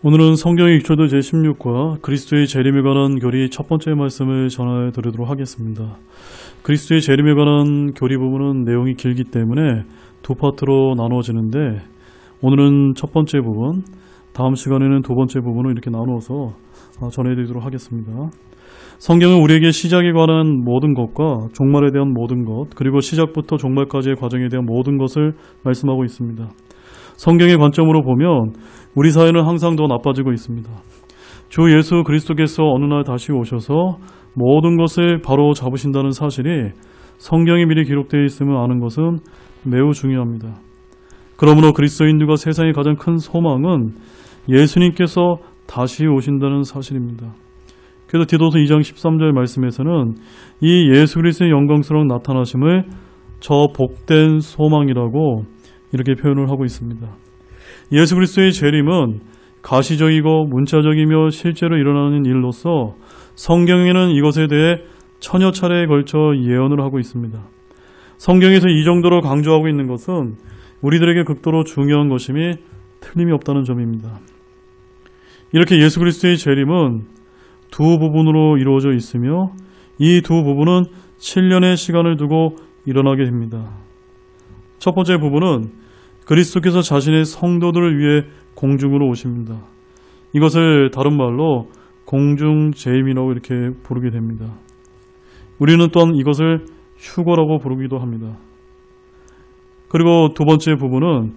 오늘은 성경의 익초도 제16과 그리스도의 재림에 관한 교리 첫 번째 말씀을 전해드리도록 하겠습니다. 그리스도의 재림에 관한 교리 부분은 내용이 길기 때문에 두 파트로 나누어지는데 오늘은 첫 번째 부분, 다음 시간에는 두 번째 부분을 이렇게 나누어서 전해드리도록 하겠습니다. 성경은 우리에게 시작에 관한 모든 것과 종말에 대한 모든 것, 그리고 시작부터 종말까지의 과정에 대한 모든 것을 말씀하고 있습니다. 성경의 관점으로 보면 우리 사회는 항상 더 나빠지고 있습니다. 주 예수 그리스도께서 어느 날 다시 오셔서 모든 것을 바로 잡으신다는 사실이 성경에 미리 기록되어 있음을 아는 것은 매우 중요합니다. 그러므로 그리스도인들과 세상의 가장 큰 소망은 예수님께서 다시 오신다는 사실입니다. 그래서 디도서 2장 13절 말씀에서는 이 예수 그리스도의 영광스러운 나타나심을 저 복된 소망이라고 이렇게 표현을 하고 있습니다. 예수 그리스도의 재림은 가시적이고 문자적이며 실제로 일어나는 일로서 성경에는 이것에 대해 천여 차례에 걸쳐 예언을 하고 있습니다. 성경에서 이 정도로 강조하고 있는 것은 우리들에게 극도로 중요한 것임이 틀림이 없다는 점입니다. 이렇게 예수 그리스도의 재림은 두 부분으로 이루어져 있으며 이 두 부분은 7년의 시간을 두고 일어나게 됩니다. 첫 번째 부분은 그리스도께서 자신의 성도들을 위해 공중으로 오십니다. 이것을 다른 말로 공중재임이라고 이렇게 부르게 됩니다. 우리는 또한 이것을 휴거라고 부르기도 합니다. 그리고 두 번째 부분은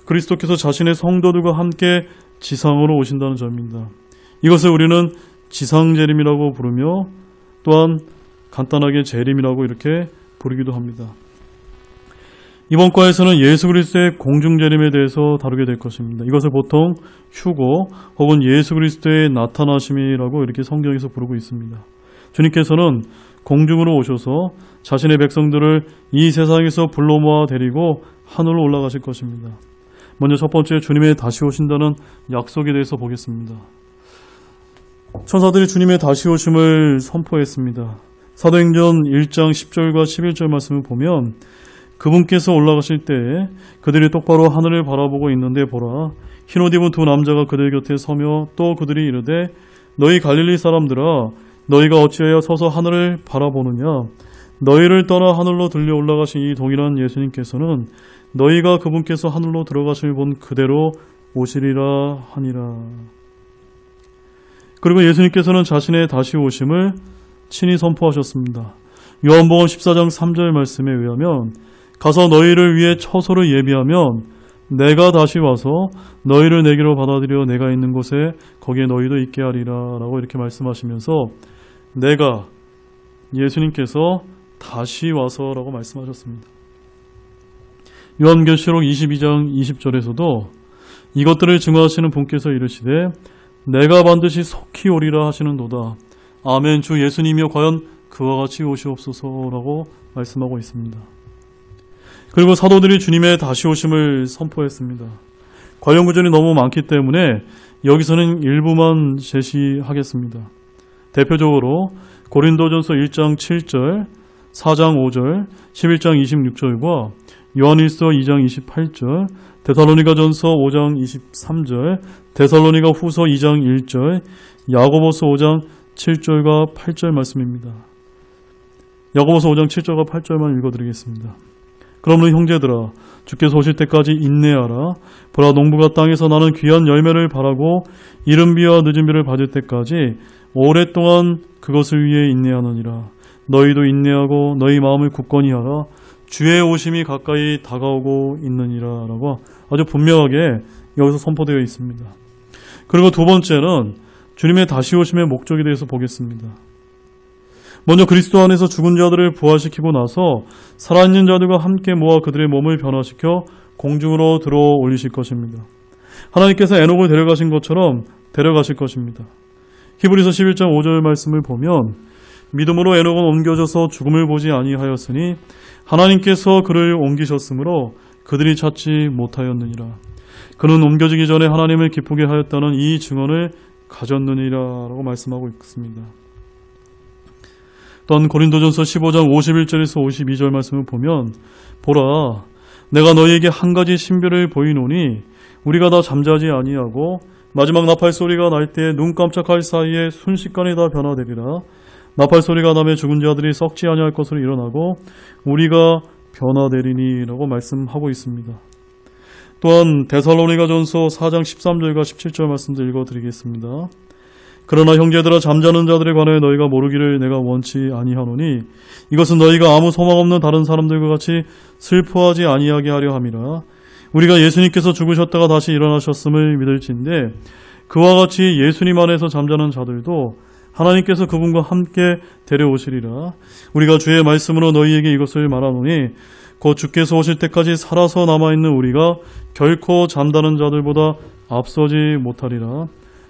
그리스도께서 자신의 성도들과 함께 지상으로 오신다는 점입니다. 이것을 우리는 지상재림이라고 부르며 또한 간단하게 재림이라고 이렇게 부르기도 합니다. 이번 과에서는 예수 그리스도의 공중재림에 대해서 다루게 될 것입니다. 이것을 보통 휴거 혹은 예수 그리스도의 나타나심이라고 이렇게 성경에서 부르고 있습니다. 주님께서는 공중으로 오셔서 자신의 백성들을 이 세상에서 불러 모아 데리고 하늘로 올라가실 것입니다. 먼저 첫 번째 주님의 다시 오신다는 약속에 대해서 보겠습니다. 천사들이 주님의 다시 오심을 선포했습니다. 사도행전 1장 10절과 11절 말씀을 보면 그분께서 올라가실 때에 그들이 똑바로 하늘을 바라보고 있는데 보라, 흰옷 입은 두 남자가 그들 곁에 서며 또 그들이 이르되 너희 갈릴리 사람들아, 너희가 어찌하여 서서 하늘을 바라보느냐? 너희를 떠나 하늘로 들려 올라가신 이 동일한 예수님께서는 너희가 그분께서 하늘로 들어가심을 본 그대로 오시리라 하니라. 그리고 예수님께서는 자신의 다시 오심을 친히 선포하셨습니다. 요한복음 14장 3절 말씀에 의하면 가서 너희를 위해 처소를 예비하면 내가 다시 와서 너희를 내게로 받아들여 내가 있는 곳에 거기에 너희도 있게 하리라 라고 이렇게 말씀하시면서 내가, 예수님께서 다시 와서 라고 말씀하셨습니다. 요한계시록 22장 20절에서도 이것들을 증거하시는 분께서 이르시되 내가 반드시 속히 오리라 하시는도다. 아멘. 주 예수님이여 과연 그와 같이 오시옵소서라고 말씀하고 있습니다. 그리고 사도들이 주님의 다시 오심을 선포했습니다. 관련 구절이 너무 많기 때문에 여기서는 일부만 제시하겠습니다. 대표적으로 고린도전서 1장 7절, 4장 5절, 11장 26절과 요한일서 2장 28절, 데살로니가전서 5장 23절, 데살로니가 후서 2장 1절, 야고보서 5장 7절과 8절 말씀입니다. 야고보서 5장 7절과 8절만 읽어드리겠습니다. 그러므로 형제들아, 주께서 오실 때까지 인내하라. 보라, 농부가 땅에서 나는 귀한 열매를 바라고 이른 비와 늦은 비를 받을 때까지 오랫동안 그것을 위해 인내하느니라. 너희도 인내하고 너희 마음을 굳건히 하라. 주의 오심이 가까이 다가오고 있느니라 라고 아주 분명하게 여기서 선포되어 있습니다. 그리고 두 번째는 주님의 다시 오심의 목적에 대해서 보겠습니다. 먼저 그리스도 안에서 죽은 자들을 부활시키고 나서 살아있는 자들과 함께 모아 그들의 몸을 변화시켜 공중으로 들어 올리실 것입니다. 하나님께서 에녹을 데려가신 것처럼 데려가실 것입니다. 히브리서 11장 5절 말씀을 보면 믿음으로 에녹은 옮겨져서 죽음을 보지 아니하였으니 하나님께서 그를 옮기셨으므로 그들이 찾지 못하였느니라. 그는 옮겨지기 전에 하나님을 기쁘게 하였다는 이 증언을 가졌느니라 라고 말씀하고 있습니다. 또한 고린도전서 15장 51절에서 52절 말씀을 보면 보라, 내가 너희에게 한 가지 신비를 보이노니 우리가 다 잠자지 아니하고 마지막 나팔 소리가 날 때 눈 깜짝할 사이에 순식간에 다 변화되리라. 나팔 소리가 나며 죽은 자들이 썩지 아니할 것으로 일어나고 우리가 변화되리니라고 말씀하고 있습니다. 또한 데살로니가전서 4장 13절과 17절 말씀도 읽어드리겠습니다. 그러나 형제들아 잠자는 자들에 관하여 너희가 모르기를 내가 원치 아니하노니 이것은 너희가 아무 소망 없는 다른 사람들과 같이 슬퍼하지 아니하게 하려 함이라. 우리가 예수님께서 죽으셨다가 다시 일어나셨음을 믿을진데 그와 같이 예수님 안에서 잠자는 자들도 하나님께서 그분과 함께 데려오시리라. 우리가 주의 말씀으로 너희에게 이것을 말하노니 곧 주께서 오실 때까지 살아서 남아있는 우리가 결코 잠자는 자들보다 앞서지 못하리라.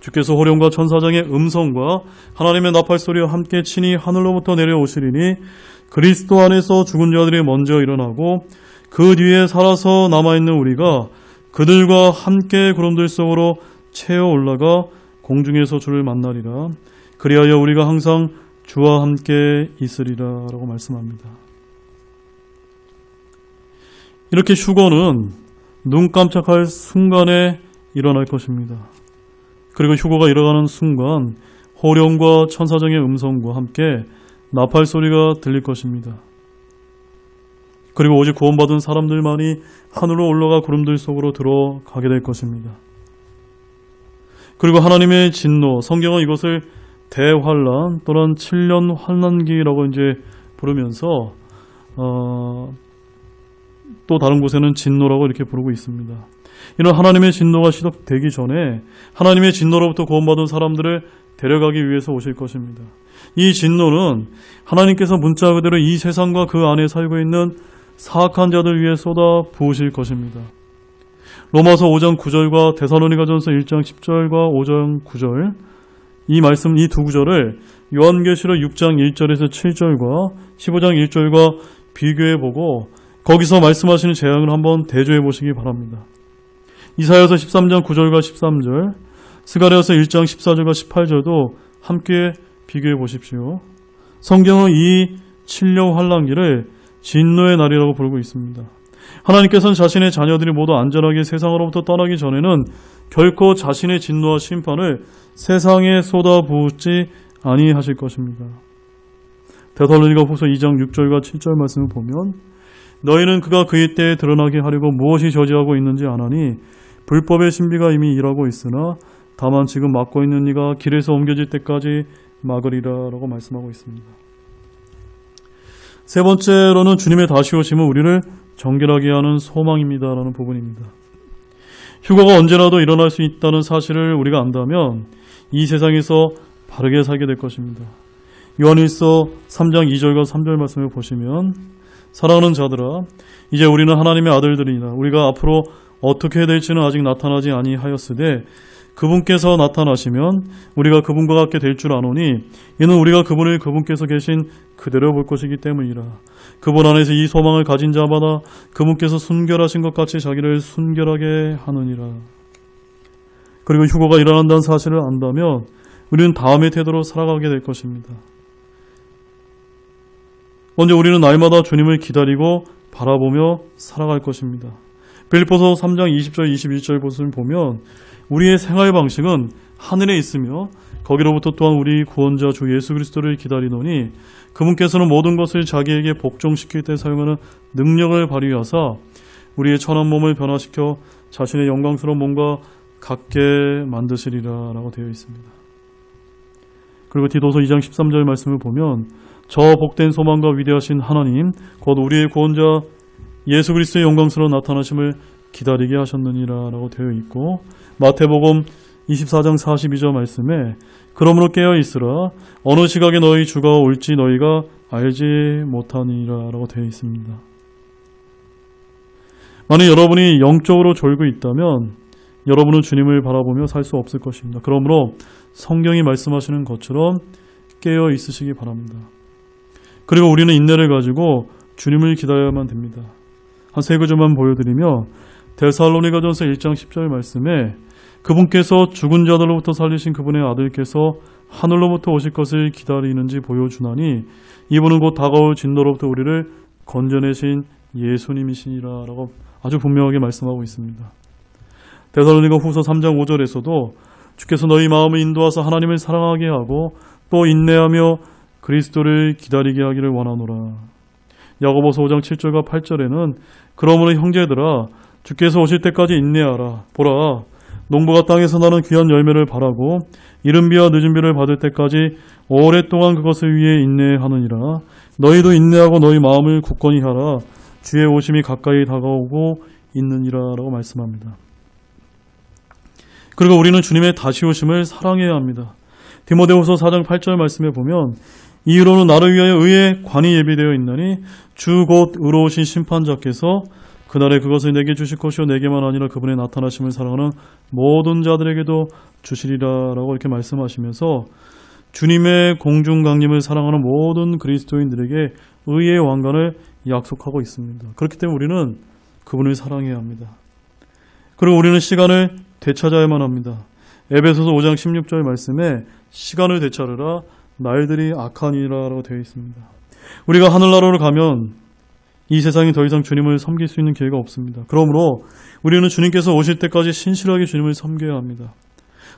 주께서 호령과 천사장의 음성과 하나님의 나팔소리와 함께 친히 하늘로부터 내려오시리니 그리스도 안에서 죽은 자들이 먼저 일어나고 그 뒤에 살아서 남아있는 우리가 그들과 함께 구름들 속으로 채어 올라가 공중에서 주를 만나리라. 그리하여 우리가 항상 주와 함께 있으리라 라고 말씀합니다. 이렇게 휴거는 눈 깜짝할 순간에 일어날 것입니다. 그리고 휴거가 일어나는 순간 호령과 천사장의 음성과 함께 나팔 소리가 들릴 것입니다. 그리고 오직 구원받은 사람들만이 하늘로 올라가 구름들 속으로 들어가게 될 것입니다. 그리고 하나님의 진노, 성경은 이것을 대환란 또는 7년 환란기라고 이제 부르면서 또 다른 곳에는 진노라고 이렇게 부르고 있습니다. 이런 하나님의 진노가 시작되기 전에 하나님의 진노로부터 구원받은 사람들을 데려가기 위해서 오실 것입니다. 이 진노는 하나님께서 문자 그대로 이 세상과 그 안에 살고 있는 사악한 자들 위해 쏟아 부으실 것입니다. 로마서 5장 9절과 데살로니가전서 1장 10절과 5장 9절 이 말씀, 이 두 구절을 요한계시록 6장 1절에서 7절과 15장 1절과 비교해보고 거기서 말씀하시는 재앙을 한번 대조해 보시기 바랍니다. 이사야서 13장 9절과 13절, 스가랴서 1장 14절과 18절도 함께 비교해 보십시오. 성경은 이 7년 환란기를 진노의 날이라고 부르고 있습니다. 하나님께서는 자신의 자녀들이 모두 안전하게 세상으로부터 떠나기 전에는 결코 자신의 진노와 심판을 세상에 쏟아부으지 아니하실 것입니다. 데살로니가 후서 2장 6절과 7절 말씀을 보면 너희는 그가 그의 때에 드러나게 하려고 무엇이 저지하고 있는지 아나니 불법의 신비가 이미 일하고 있으나 다만 지금 막고 있는 이가 길에서 옮겨질 때까지 막으리라 라고 말씀하고 있습니다. 세 번째로는 주님의 다시 오심은 우리를 정결하게 하는 소망입니다 라는 부분입니다. 휴거가 언제라도 일어날 수 있다는 사실을 우리가 안다면 이 세상에서 바르게 살게 될 것입니다. 요한일서 3장 2절과 3절 말씀을 보시면 사랑하는 자들아 이제 우리는 하나님의 아들들이나 우리가 앞으로 어떻게 해야 될지는 아직 나타나지 아니하였으되 그분께서 나타나시면 우리가 그분과 같게 될 줄 아노니 이는 우리가 그분을 그분께서 계신 그대로 볼 것이기 때문이라. 그분 안에서 이 소망을 가진 자마다 그분께서 순결하신 것 같이 자기를 순결하게 하느니라. 그리고 휴거가 일어난다는 사실을 안다면 우리는 다음의 태도로 살아가게 될 것입니다. 먼저 우리는 날마다 주님을 기다리고 바라보며 살아갈 것입니다. 빌립보서 3장 20절 21절 보시면 보면 우리의 생활 방식은 하늘에 있으며 거기로부터 또한 우리 구원자 주 예수 그리스도를 기다리노니 그분께서는 모든 것을 자기에게 복종시킬 때 사용하는 능력을 발휘하사 우리의 천한 몸을 변화시켜 자신의 영광스러운 몸과 같게 만드시리라 라고 되어 있습니다. 그리고 디도서 2장 13절 말씀을 보면 저 복된 소망과 위대하신 하나님 곧 우리의 구원자 예수 그리스도의 영광스러운 나타나심을 기다리게 하셨느니라 라고 되어 있고 마태복음 24장 42절 말씀에 그러므로 깨어 있으라 어느 시각에 너희 주가 올지 너희가 알지 못하니라 라고 되어 있습니다. 만약 여러분이 영적으로 졸고 있다면 여러분은 주님을 바라보며 살 수 없을 것입니다. 그러므로 성경이 말씀하시는 것처럼 깨어 있으시기 바랍니다. 그리고 우리는 인내를 가지고 주님을 기다려야만 됩니다. 한 세 구절만 보여드리며 데살로니가전서 1장 10절 말씀에 그분께서 죽은 자들로부터 살리신 그분의 아들께서 하늘로부터 오실 것을 기다리는지 보여주나니 이분은 곧 다가올 진노로부터 우리를 건져내신 예수님이시니라 라고 아주 분명하게 말씀하고 있습니다. 데살로니가 후서 3장 5절에서도 주께서 너희 마음을 인도하사 하나님을 사랑하게 하고 또 인내하며 그리스도를 기다리게 하기를 원하노라. 야고보서 5장 7절과 8절에는 그러므로 형제들아 주께서 오실 때까지 인내하라. 보라 농부가 땅에서 나는 귀한 열매를 바라고 이른 비와 늦은 비를 받을 때까지 오랫동안 그것을 위해 인내하느니라. 너희도 인내하고 너희 마음을 굳건히 하라. 주의 오심이 가까이 다가오고 있느니라 라고 말씀합니다. 그리고 우리는 주님의 다시 오심을 사랑해야 합니다. 디모데후서 4장 8절 말씀에 보면 이후로는 나를 위하여 의의 관이 예비되어 있나니 주 곧 의로우신 심판자께서 그날에 그것을 내게 주실 것이요 내게만 아니라 그분의 나타나심을 사랑하는 모든 자들에게도 주시리라 라고 이렇게 말씀하시면서 주님의 공중 강림을 사랑하는 모든 그리스도인들에게 의의 왕관을 약속하고 있습니다. 그렇기 때문에 우리는 그분을 사랑해야 합니다. 그리고 우리는 시간을 되찾아야만 합니다. 에베소서 5장 16절 말씀에 시간을 되찾으라 날들이 악하니라 라고 되어 있습니다. 우리가 하늘나라로 가면 이 세상이 더 이상 주님을 섬길 수 있는 기회가 없습니다. 그러므로 우리는 주님께서 오실 때까지 신실하게 주님을 섬겨야 합니다.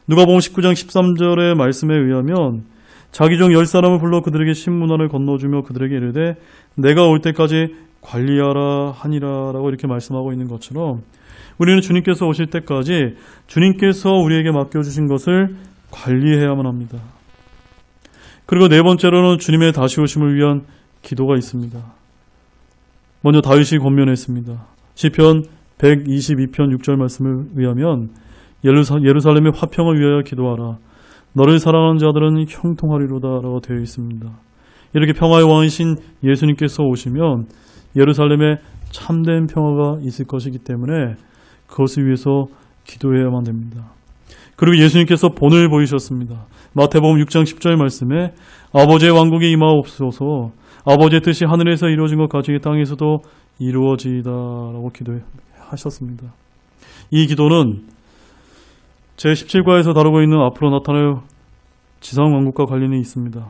누가복음 19장 13절의 말씀에 의하면 자기 종 10사람을 불러 그들에게 신문안을 건너주며 그들에게 이르되 내가 올 때까지 관리하라 하니라 라고 이렇게 말씀하고 있는 것처럼 우리는 주님께서 오실 때까지 주님께서 우리에게 맡겨주신 것을 관리해야만 합니다. 그리고 네 번째로는 주님의 다시 오심을 위한 기도가 있습니다. 먼저 다윗이 권면했습니다. 시편 122편 6절 말씀을 의하면 예루살렘의 화평을 위하여 기도하라. 너를 사랑하는 자들은 형통하리로다 라고 되어 있습니다. 이렇게 평화의 왕이신 예수님께서 오시면 예루살렘에 참된 평화가 있을 것이기 때문에 그것을 위해서 기도해야만 됩니다. 그리고 예수님께서 본을 보이셨습니다. 마태복음 6장 10절 말씀에 아버지의 왕국이 임하옵소서 아버지의 뜻이 하늘에서 이루어진 것 같이 땅에서도 이루어지이다 라고 기도하셨습니다. 이 기도는 제17과에서 다루고 있는 앞으로 나타날 지상왕국과 관련이 있습니다.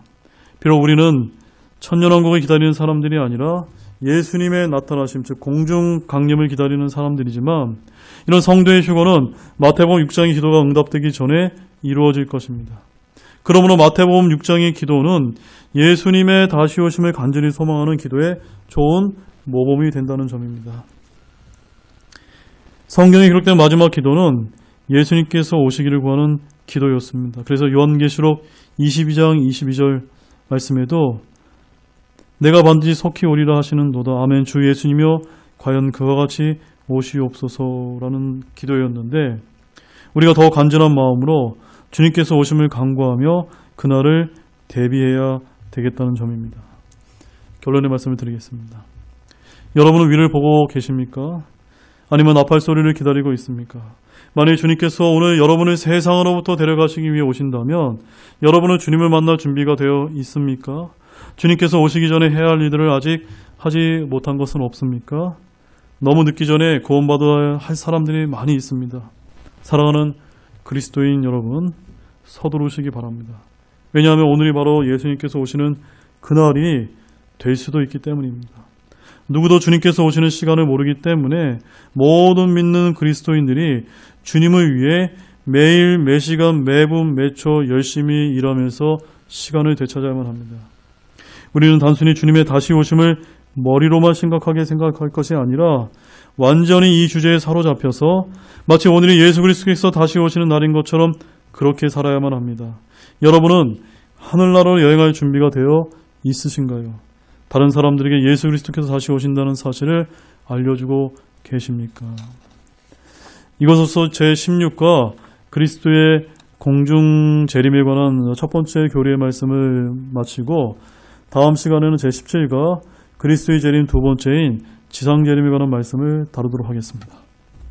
비록 우리는 천년왕국을 기다리는 사람들이 아니라 예수님의 나타나심, 즉 공중 강림을 기다리는 사람들이지만 이런 성도의 휴거는 마태복음 6장의 기도가 응답되기 전에 이루어질 것입니다. 그러므로 마태복음 6장의 기도는 예수님의 다시 오심을 간절히 소망하는 기도에 좋은 모범이 된다는 점입니다. 성경에 기록된 마지막 기도는 예수님께서 오시기를 구하는 기도였습니다. 그래서 요한계시록 22장 22절 말씀에도 내가 반드시 속히 오리라 하시는도다. 아멘. 주 예수님이여 과연 그와 같이 오시옵소서라는 기도였는데 우리가 더 간절한 마음으로 주님께서 오심을 간구하며 그날을 대비해야 되겠다는 점입니다. 결론의 말씀을 드리겠습니다. 여러분은 위를 보고 계십니까? 아니면 나팔 소리를 기다리고 있습니까? 만일 주님께서 오늘 여러분을 세상으로부터 데려가시기 위해 오신다면 여러분은 주님을 만날 준비가 되어 있습니까? 주님께서 오시기 전에 해야 할 일들을 아직 하지 못한 것은 없습니까? 너무 늦기 전에 구원받아야 할 사람들이 많이 있습니다. 사랑하는 그리스도인 여러분, 서두르시기 바랍니다. 왜냐하면 오늘이 바로 예수님께서 오시는 그날이 될 수도 있기 때문입니다. 누구도 주님께서 오시는 시간을 모르기 때문에 모든 믿는 그리스도인들이 주님을 위해 매일 매시간 매분 매초 열심히 일하면서 시간을 되찾아야만 합니다. 우리는 단순히 주님의 다시 오심을 머리로만 심각하게 생각할 것이 아니라 완전히 이 주제에 사로잡혀서 마치 오늘이 예수 그리스도께서 다시 오시는 날인 것처럼 그렇게 살아야만 합니다. 여러분은 하늘나라로 여행할 준비가 되어 있으신가요? 다른 사람들에게 예수 그리스도께서 다시 오신다는 사실을 알려주고 계십니까? 이것으로서 제16과 그리스도의 공중 재림에 관한 첫 번째 교리의 말씀을 마치고 다음 시간에는 제17과 그리스도의 재림 두 번째인 지상 재림에 관한 말씀을 다루도록 하겠습니다.